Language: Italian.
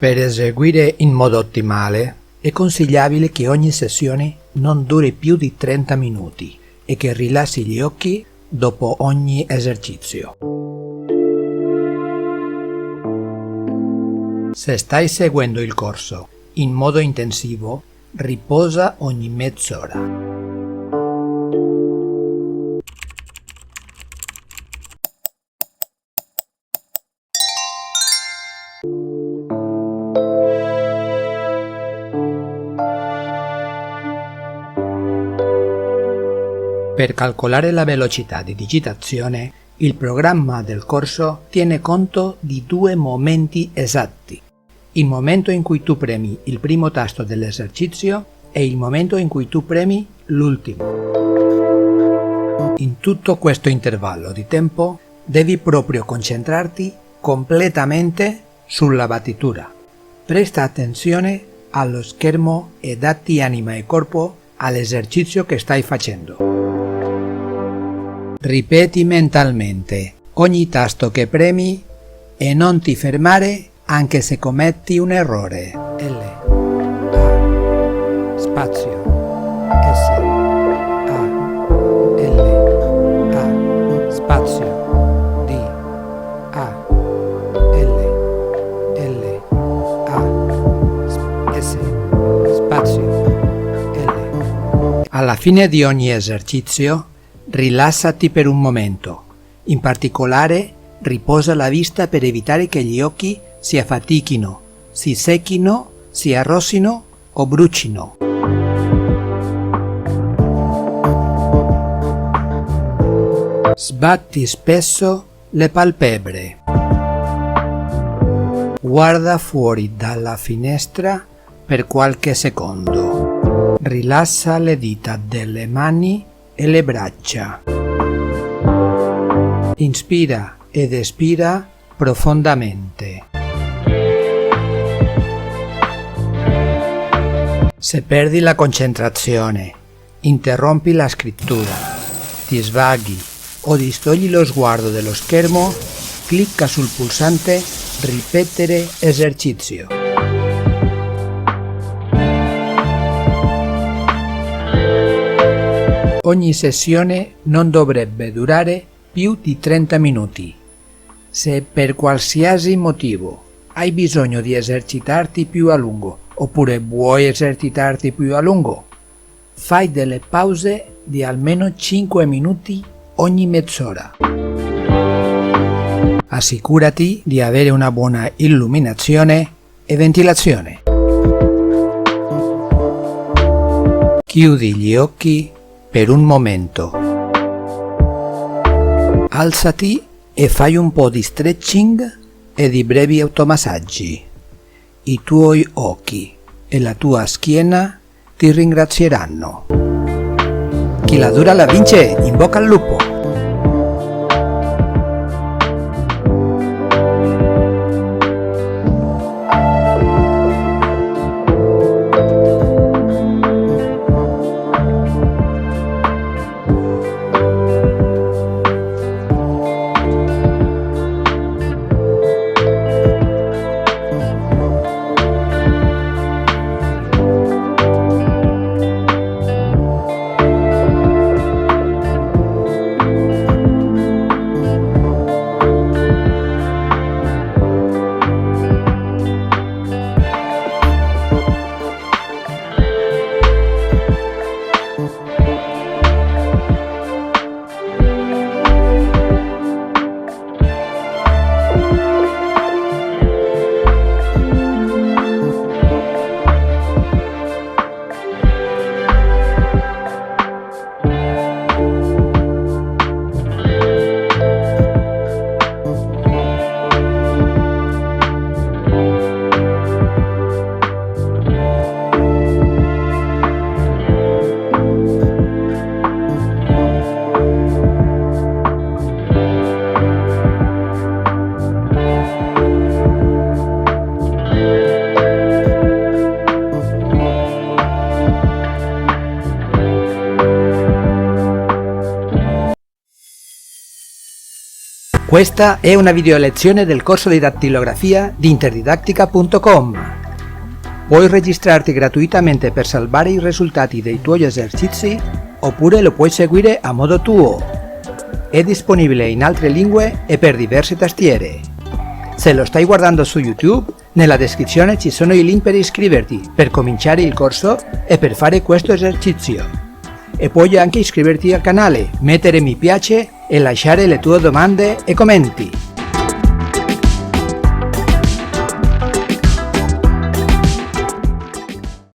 Per eseguire in modo ottimale è consigliabile che ogni sessione non duri più di 30 minuti e che rilassi gli occhi dopo ogni esercizio. Se stai seguendo il corso in modo intensivo, riposa ogni mezz'ora. Per calcolare la velocità di digitazione, il programma del corso tiene conto di due momenti esatti: il momento in cui tu premi il primo tasto dell'esercizio e il momento in cui tu premi l'ultimo. In tutto questo intervallo di tempo devi proprio concentrarti completamente sulla battitura. Presta attenzione allo schermo e datti anima e corpo all'esercizio che stai facendo. Ripeti mentalmente ogni tasto che premi e non ti fermare anche se commetti un errore. L, A, spazio, S, A, L, A, spazio, D, A, L, L, A, S, spazio, L. Alla fine di ogni esercizio, rilassati per un momento. In particolare, riposa la vista per evitare che gli occhi si affatichino, si secchino, si arrossino o brucino. Sbatti spesso le palpebre. Guarda fuori dalla finestra per qualche secondo. Rilassa le dita delle mani e le braccia. Inspira ed espira profondamente. Se perdi la concentrazione, interrompi la scrittura, ti svaghi o distogli lo sguardo dallo schermo, clicca sul pulsante Ripetere esercizio. Ogni sessione non dovrebbe durare più di 30 minuti. Se per qualsiasi motivo hai bisogno di esercitarti più a lungo oppure vuoi esercitarti più a lungo, fai delle pause di almeno 5 minuti ogni mezz'ora. Assicurati di avere una buona illuminazione e ventilazione. Chiudi gli occhi per un momento. Alzati e fai un po' di stretching e di brevi automassaggi. I tuoi occhi e la tua schiena ti ringrazieranno. Chi la dura la vince, in bocca al lupo! Questa è una video lezione del corso di dattilografia di interdidattica.com. Puoi registrarti gratuitamente per salvare i risultati dei tuoi esercizi oppure lo puoi seguire a modo tuo. È disponibile in altre lingue e per diverse tastiere. Se lo stai guardando su YouTube, nella descrizione ci sono i link per iscriverti, per cominciare il corso e per fare questo esercizio. E puoi anche iscriverti al canale, mettere mi piace e lasciare le tue domande e commenti.